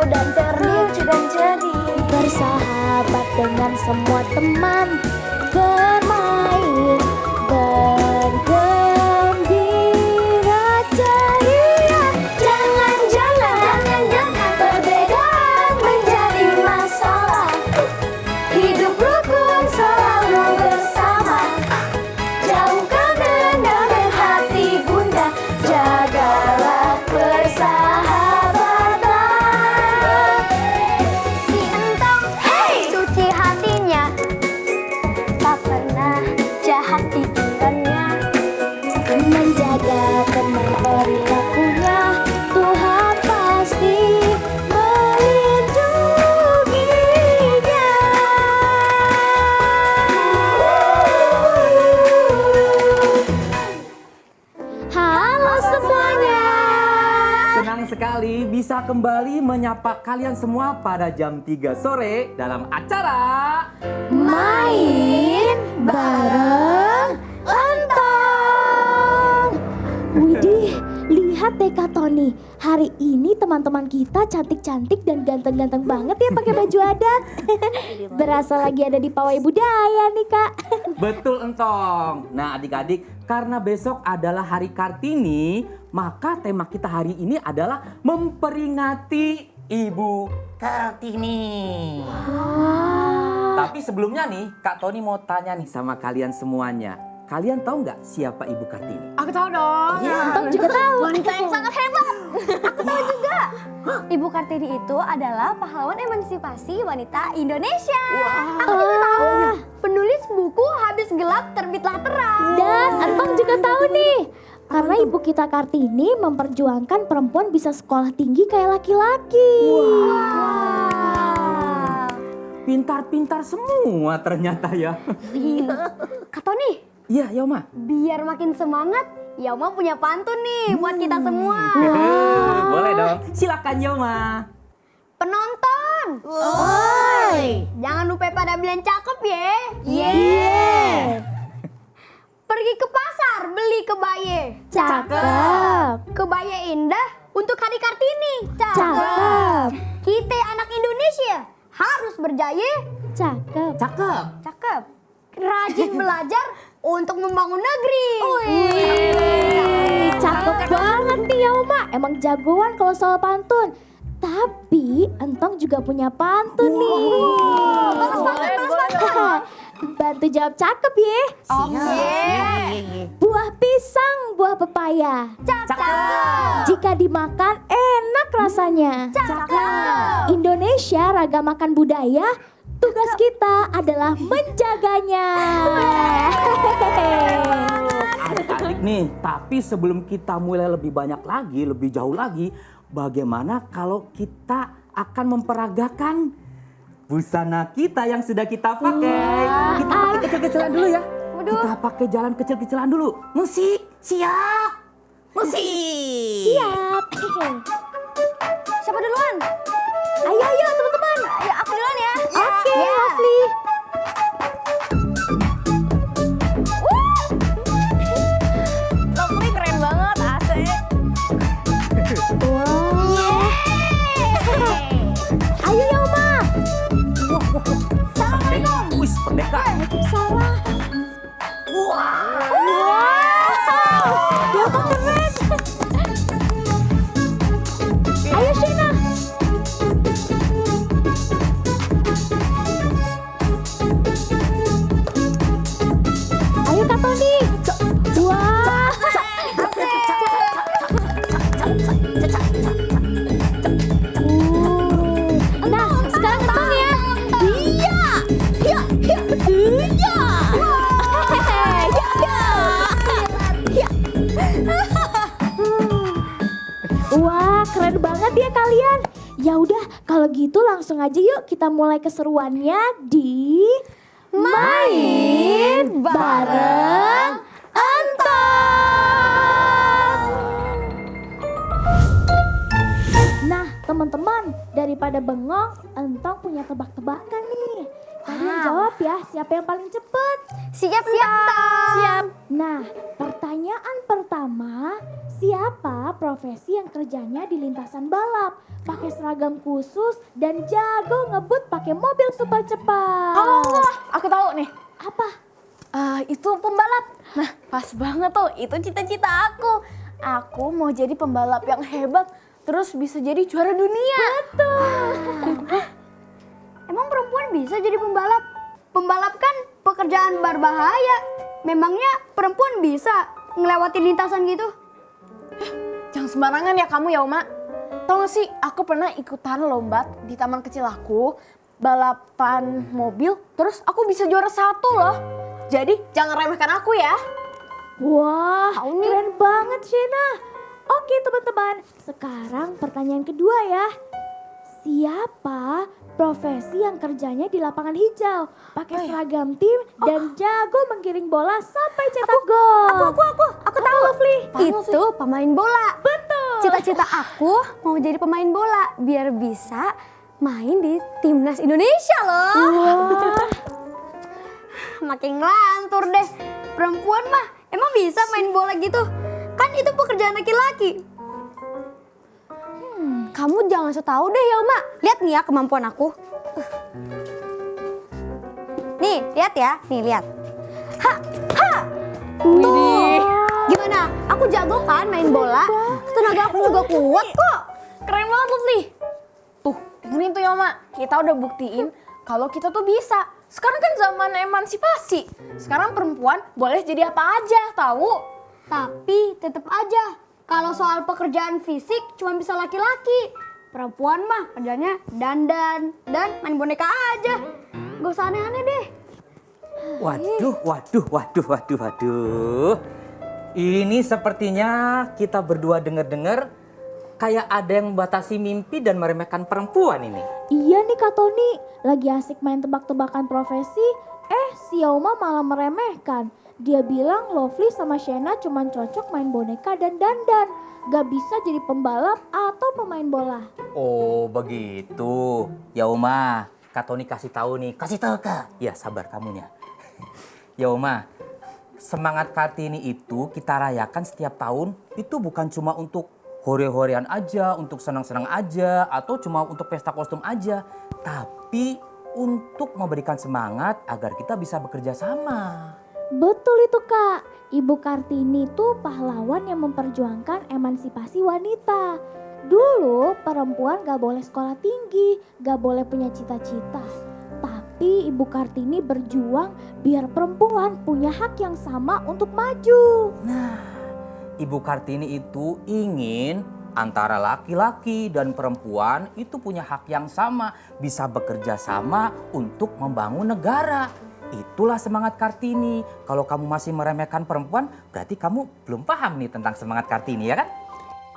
dan cerdik, bersahabat dengan semua teman, bermain, bergembira ceria. Jangan perbedaan menjadi masalah. Hidup rukun selalu bersama. Jauhkan dendam dan hati bunda, jagalah persahabatan. Si Entong, suci hatinya, tak pernah jahat pikirannya. Menjaga teman perilakunya, Tuhan pasti melindunginya. Halo semuanya. Senang sekali bisa kembali menyapa kalian semua pada jam 3 sore dalam acara Main bareng Entong. Widih, lihat deh Kak Tony. Hari ini teman-teman kita cantik-cantik dan ganteng-ganteng banget ya pakai baju adat. Berasa lagi ada di pawai budaya nih Kak. Betul Entong. Nah adik-adik, karena besok adalah Hari Kartini, maka tema kita hari ini adalah memperingati Ibu Kartini. Tapi sebelumnya nih, Kak Tony mau tanya nih sama kalian semuanya. Kalian tahu nggak siapa Ibu Kartini? Aku tahu dong. Entong juga tahu. Wanita yang sangat hebat. Aku tahu juga. Ibu Kartini itu adalah pahlawan emansipasi wanita Indonesia. Aku juga tahu. Penulis buku Habis Gelap Terbitlah Terang. Dan Entong juga tahu nih. Karena ibu kita Kartini memperjuangkan perempuan bisa sekolah tinggi kayak laki-laki. Pintar-pintar semua ternyata ya. Kak Tony, Iya, Yoma. biar makin semangat, Yauma punya pantun nih buat kita semua. Boleh dong. Silakan Yoma. Penonton, Oi. jangan lupa pada bilang cakep ya. Yeah. Pergi ke pasar beli kebaye. Cakep. Kebaye indah untuk Hari Kartini. Cakep. Kita anak Indonesia harus berjaya. Cakep. Cakep. Cakep. Rajin belajar untuk membangun negeri. Cakep banget nih Yauma. Emang jagoan kalau soal pantun. Tapi Entong juga punya pantun nih. Bantu jawab cakep ya. Buah pisang, buah pepaya. Cakep. Jika dimakan enak rasanya. Cakep. Indonesia ragam makan budaya. Tugas kita adalah menjaganya. Adik-adik nih, tapi sebelum kita mulai lebih banyak lagi, lebih jauh lagi, bagaimana kalau kita akan memperagakan busana kita yang sudah kita pakai? Kita pakai kecil-kecilan dulu ya. Kita pakai jalan kecil-kecilan dulu. Musik, siap. Musik. Siap. Siapa duluan? Ayo teman-teman. Ya, aku duluan ya. Oke, Ya. Lovely. Lovely keren banget, asik. Wow. Ayo Yauma. Wis, pendeka. Salah. Wow. Yauma keren. Ayo Shena. Ayo Kak Tony. Wah. Nah, sekarang Entong ya. Iya. Iya. Iya. Iya. Iya. Wah, keren banget ya kalian. Ya udah, kalau gitu langsung aja yuk kita mulai keseruannya di Main Bareng Entong. Nah, teman-teman, Daripada bengong, Entong punya tebak-tebakan nih. Kalian jawab ya, siapa yang paling cepet? Siap, Siap. Nah, pertanyaan pertama, siapa profesi yang kerjanya di lintasan balap? Pakai seragam khusus dan jago ngebut pakai mobil super cepat. Oh, aku tahu nih. Apa? Itu pembalap. Nah, pas banget tuh. Itu cita-cita aku. Aku mau jadi pembalap yang hebat, terus bisa jadi juara dunia. Emang perempuan bisa jadi pembalap? Pembalap kan pekerjaan berbahaya. Memangnya perempuan bisa ngelewati lintasan gitu? Jangan sembarangan ya kamu ya, Uma. Tahu gak sih, aku pernah ikutan lomba di taman kecil aku, balapan mobil, terus aku bisa juara 1 loh. Jadi jangan remehkan aku ya. Wah, keren banget Shena. Oke teman-teman, sekarang pertanyaan kedua ya. Siapa profesi yang kerjanya di lapangan hijau? Pakai seragam tim dan jago menggiring bola sampai cetak gol. Aku tahu. Lovely? Itu pemain bola. Betul. Cita-cita aku mau jadi pemain bola biar bisa main di timnas Indonesia loh. Wah, Makin ngelantur deh. Perempuan mah emang bisa main bola gitu? Kan itu pekerjaan laki-laki. Kamu jangan so tau deh ya, Uma. Lihat nih ya kemampuan aku. Nih, lihat ya. Nih, lihat. Ha, ha. Tuh. Gimana? Aku jago kan main bola? Tenaga aku juga kuat kok. Keren banget, Lovely. Tuh, dengerin tuh ya, Uma. Kita udah buktiin kalau kita tuh bisa. Sekarang kan zaman emansipasi. Sekarang perempuan boleh jadi apa aja, tahu? Tapi tetap aja, kalau soal pekerjaan fisik cuma bisa laki-laki. Perempuan mah kerjanya dandan dan main boneka aja. Gak usah aneh-aneh deh. Waduh. Ini sepertinya kita berdua dengar-dengar kayak ada yang membatasi mimpi dan meremehkan perempuan ini. iya nih Kak Tony, lagi asik main tebak-tebakan profesi, si Yauma malah meremehkan. Dia bilang Lovely sama Shena cuma cocok main boneka dan dandan. Gak bisa jadi pembalap atau pemain bola. Oh begitu. Ya Uma, Kak Tony kasih tahu nih. Kasih tahu Kak. Ya sabar kamunya. Ya Uma, semangat Kartini itu kita rayakan setiap tahun. Itu bukan cuma untuk hore-horean aja, untuk senang-senang aja, atau cuma untuk pesta kostum aja. Tapi untuk memberikan semangat agar kita bisa bekerja sama. Betul itu Kak, Ibu Kartini tuh pahlawan yang memperjuangkan emansipasi wanita. Dulu perempuan gak boleh sekolah tinggi, gak boleh punya cita-cita. Tapi Ibu Kartini berjuang biar perempuan punya hak yang sama untuk maju. Nah, Ibu Kartini itu ingin antara laki-laki dan perempuan itu punya hak yang sama, bisa bekerja sama untuk membangun negara. Itulah semangat Kartini. Kalau kamu masih meremehkan perempuan, berarti kamu belum paham nih tentang semangat Kartini, ya kan?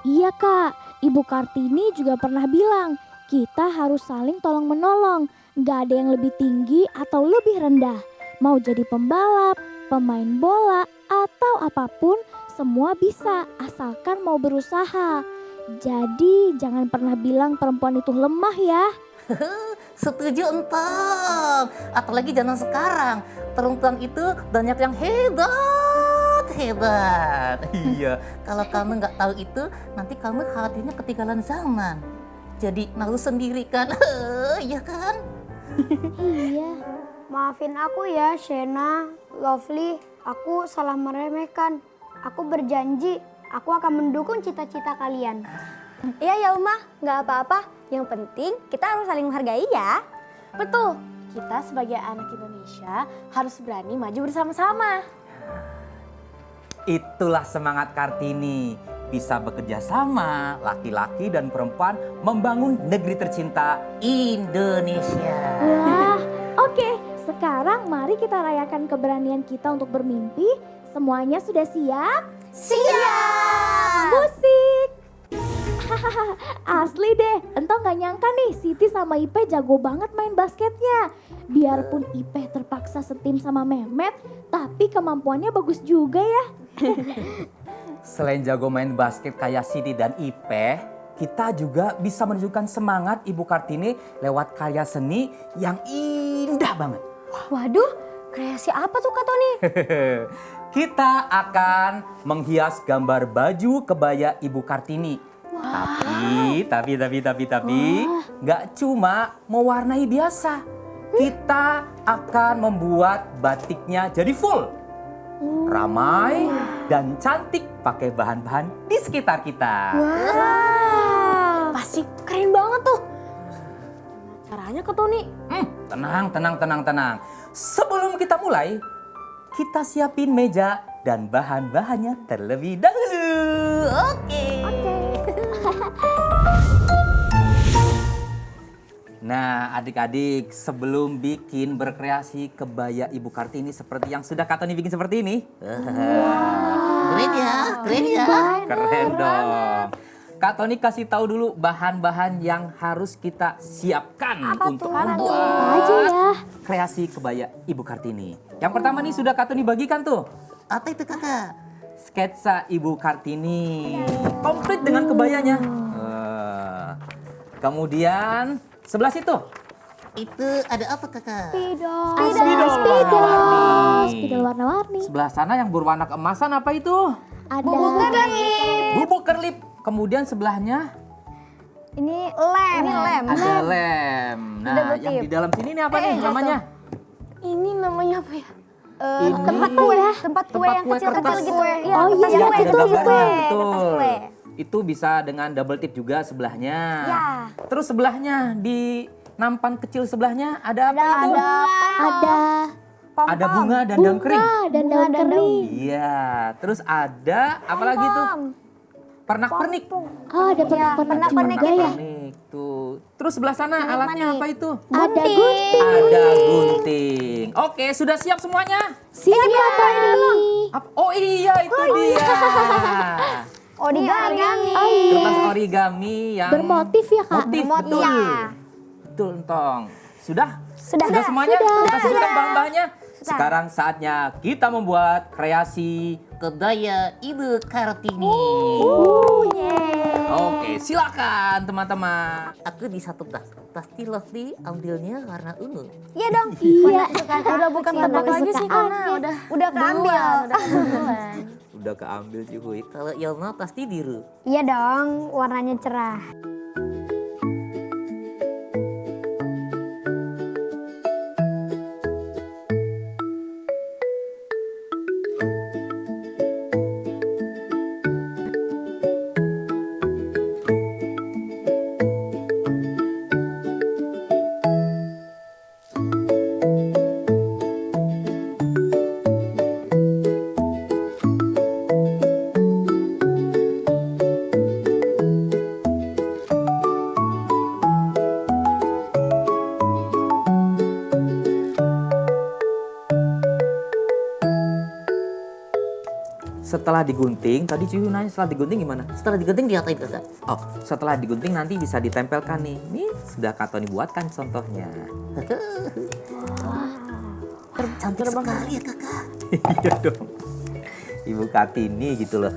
Iya Kak, Ibu Kartini juga pernah bilang kita harus saling tolong menolong. Gak ada yang lebih tinggi atau lebih rendah. Mau jadi pembalap, pemain bola, atau apapun, semua bisa asalkan mau berusaha. Jadi jangan pernah bilang perempuan itu lemah ya. Setuju entong. Apalagi zaman sekarang, perempuan itu banyak yang hebat. Iya, kalau kamu nggak tahu itu, nanti kamu khawatirnya ketinggalan zaman. Jadi malu sendiri kan, iya kan? Iya. Maafin aku ya, Shena, Lovely. Aku salah meremehkan. Aku berjanji, aku akan mendukung cita-cita kalian. Iya ya Uma, nggak apa-apa. Yang penting kita harus saling menghargai ya. Betul, kita sebagai anak Indonesia harus berani maju bersama-sama. Itulah semangat Kartini. Bisa bekerja sama, laki-laki dan perempuan membangun negeri tercinta Indonesia. Wah, oke. Sekarang mari kita rayakan keberanian kita untuk bermimpi. Semuanya sudah siap? Siap! Musik! Asli deh, entong gak nyangka nih Siti sama Ipe jago banget main basketnya. Biarpun Ipe terpaksa setim sama Mehmet, tapi kemampuannya bagus juga ya. Selain jago main basket kayak Siti dan Ipe, kita juga bisa menunjukkan semangat Ibu Kartini lewat karya seni yang indah banget. Waduh, kreasi apa tuh Kak Tony? Kita akan menghias gambar baju kebaya Ibu Kartini. Tapi, nggak cuma mewarnai biasa. Kita akan membuat batiknya jadi full. Ramai dan cantik pakai bahan-bahan di sekitar kita. Pasti keren banget tuh. Caranya Kak Tony. Tenang. Sebelum kita mulai, kita siapin meja dan bahan-bahannya terlebih dahulu. Oke. Nah, adik-adik, sebelum bikin berkreasi kebaya Ibu Kartini seperti yang sudah Kak Tony bikin seperti ini. Keren ya. Keren dong. Kak Tony kasih tahu dulu bahan-bahan yang harus kita siapkan untuk membuat Aja ya. kreasi kebaya Ibu Kartini. Yang pertama nih sudah Kak Tony bagikan tuh. Apa itu kakak? Sketsa Ibu Kartini. Komplit dengan kebayanya. Kemudian sebelah situ. Itu ada apa kakak? Spidol warna-warni. Sebelah sana yang berwarna keemasan apa itu? Ada Bubuk kerlip. Kemudian sebelahnya Ini lem. ada lem. Nah, Double yang tip. di dalam sini ini apa nih namanya? Ini namanya apa ya? Ini Tempat kue yang kue kecil-kecil kertas. gitu. Iya, Oh, kertas iya, kue, betul, kertas betul. kue, Betul. kertas kue. Itu bisa dengan double tip juga sebelahnya. Ya. Terus sebelahnya di nampan kecil sebelahnya ada apa itu? Ada bunga dan daun kering. dan daun kering. Iya. Terus ada apa lagi tuh? Pernak-pernik. Oh, ada pernak-pernik pernak-pernik juga ya. Pernak-pernik tuh. Terus sebelah sana alatnya apa itu? Ada gunting. Ada gunting. Oke, sudah siap semuanya? Siap Kak Tony. Oh iya, itu dia. Origami. Kertas origami yang Bermotif ya Kak? motif, betul. Iya. Betul, Entong. Sudah? Sudah. Semuanya? Kita siapkan bahan-bahannya? Sudah. Sekarang saatnya kita membuat kreasi. Kebaya Ibu Kartini. Oke, silakan teman-teman. Aku di satu tas. Pasti Lovely ambilnya warna ungu. Iya dong. Iya. Udah bukan tebak lagi sih karena udah keambil. Udah keambil cuy. Kalau Yoma pasti biru. Iya dong, warnanya cerah. Setelah digunting, tadi Ciwi nanya setelah digunting gimana? Setelah digunting diapain kakak? Oh, setelah digunting nanti bisa ditempelkan nih. Nih, sudah Kak Tony buatkan contohnya. Cantik sekali ya kakak. Iya dong. Ibu Kartini gitu loh.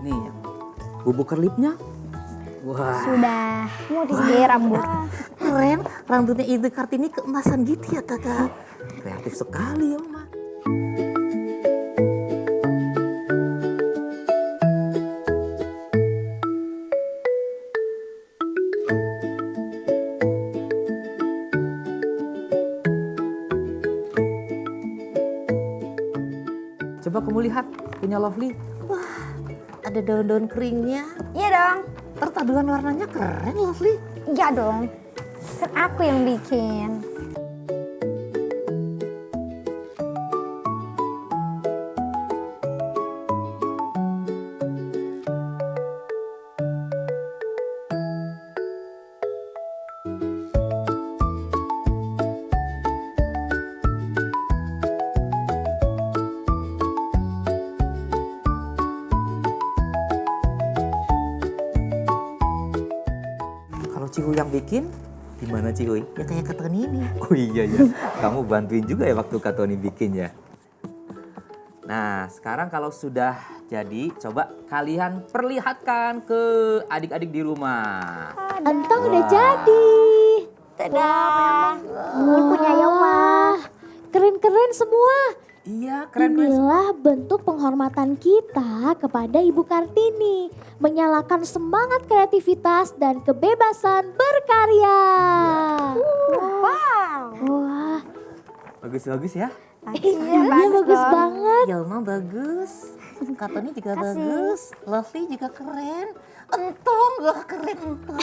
Nih, yang bubuk kerlipnya. Wah, Sudah. Mau disihir rambut. Keren, rambutnya Ibu Kartini keemasan gitu ya kakak. kreatif sekali ya, Oma. Coba kamu lihat punya Lovely. Ada ada daun-daun keringnya. Iya dong. Perpaduan warnanya keren, Lovely. Iya dong. Kan aku yang bikin. Kalau Cihuy yang bikin, gimana Cihuy? Ya kayak Kak Tony ini. Oh iya ya, kamu bantuin juga ya waktu Kak Tony bikin ya. Nah, sekarang kalau sudah jadi, coba kalian perlihatkan ke adik-adik di rumah. Entong udah jadi. Dadah. Ini punya Yoma. Keren-keren semua. Iya, keren-keren. Inilah bentuk penghormatan kita kepada Ibu Kartini. Menyalakan semangat kreativitas dan kebebasan berkarya. Wow. Wah, Bagus-bagus ya. iya bagus banget. Yalma bagus. Kak Tony juga bagus. Lovely juga keren. Entong wah keren Entong.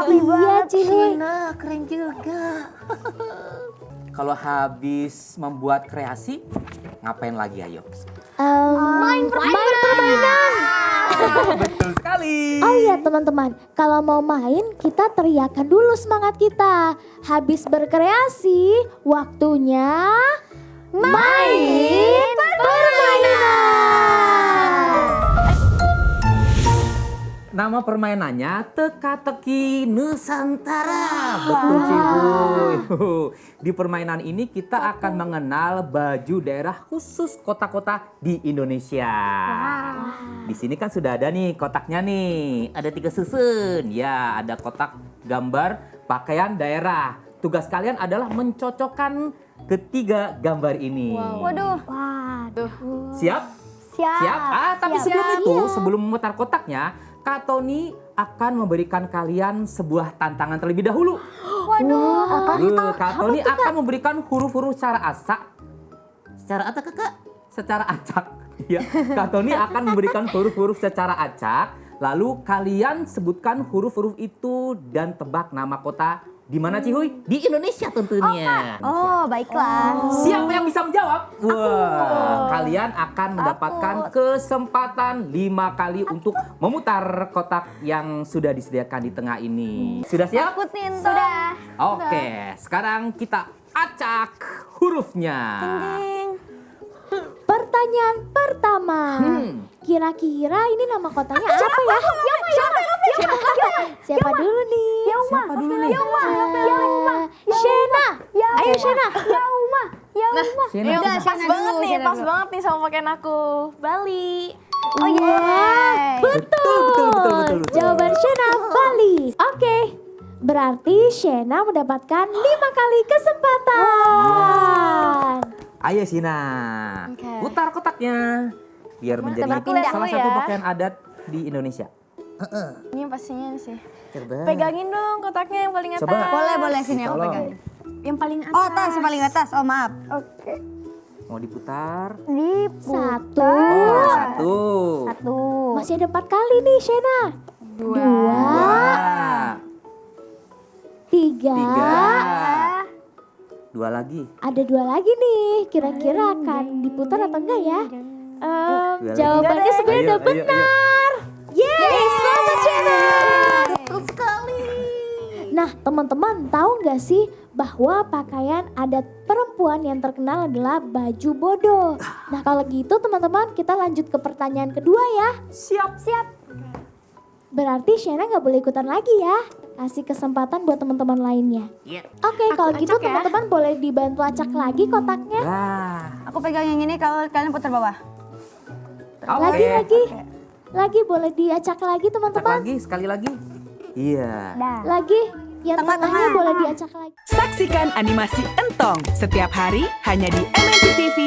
Iya Cihuy. Nah keren juga. Kalau habis membuat kreasi, ngapain lagi ayo? Main permainan. Betul sekali. Oh iya teman-teman, kalau mau main kita teriakan dulu semangat kita. Habis berkreasi, waktunya main permainan. Nama permainannya teka-teki Nusantara. Betul Cihuy. Di permainan ini kita akan mengenal baju daerah khusus kota-kota di Indonesia. Di sini kan sudah ada nih kotaknya nih. Ada 3 susun. Ya, ada kotak gambar pakaian daerah. Tugas kalian adalah mencocokkan ketiga gambar ini. Waduh. Siap? Siap? Tapi sebelum itu, sebelum memutar kotaknya, Kak Tony akan memberikan kalian sebuah tantangan terlebih dahulu. Waduh. Kak Tony akan memberikan huruf-huruf secara acak. Secara apa kakak? Secara acak. Ya, Kak Tony akan memberikan huruf-huruf secara acak. Lalu kalian sebutkan huruf-huruf itu dan tebak nama kota di mana Cihuy? Di Indonesia tentunya. Oh, baiklah. Siapa yang bisa menjawab? Wah, kalian akan mendapatkan kesempatan 5 kali untuk memutar kotak yang sudah disediakan di tengah ini. Sudah siap? Takut nih, sudah. Oke, sekarang kita acak hurufnya. Pertanyaan pertama. Kira-kira ini nama kotanya apa ya? Siapa dulu nih? Siapa dulu nih? Shena. Ayo Shena. Shena. Udah, pas Shena banget dulu, nih, Shena pas dulu. banget nih sama pakaian aku. Bali. Oh yeah. Betul. Jawaban Shena Bali. Oke. Berarti Shena mendapatkan 5 kali kesempatan. Ayo Shina, Oke. putar kotaknya biar menjadi pindah salah dulu satu ya. pakaian adat di Indonesia. Ini pastinya sih. Coba. Pegangin dong kotaknya yang paling atas. Coba. Boleh sini aku Tolong. pegang. Yang paling atas. Oh, atas, yang paling atas. Oh, maaf. Mau diputar? Satu. Satu. Masih ada 4 kali nih Shena. 2, Dua. 3. Dua lagi. Ada 2 lagi nih. Kira-kira akan diputar atau enggak ya? Dua lagi. Jawabannya sebenarnya udah Ayo, ayo, ayo. benar. Yeay, selamat Shena. Betul sekali. Nah, teman-teman tahu nggak sih bahwa pakaian adat perempuan yang terkenal adalah baju bodoh. Nah, kalau gitu teman-teman kita lanjut ke pertanyaan kedua ya. Siap. Berarti Shena nggak boleh ikutan lagi ya. Kasih kesempatan buat teman-teman lainnya. Iya. Oke, kalau gitu acak ya. teman-teman boleh dibantu acak lagi kotaknya. Nah, Aku pegang yang ini, kalau kalian putar bawah. oke. Lagi boleh diacak lagi Acak teman-teman. lagi, sekali lagi. Iya. Lagi, yang Tengah-tengah. tengahnya boleh diacak lagi. Saksikan animasi Entong setiap hari hanya di MNC TV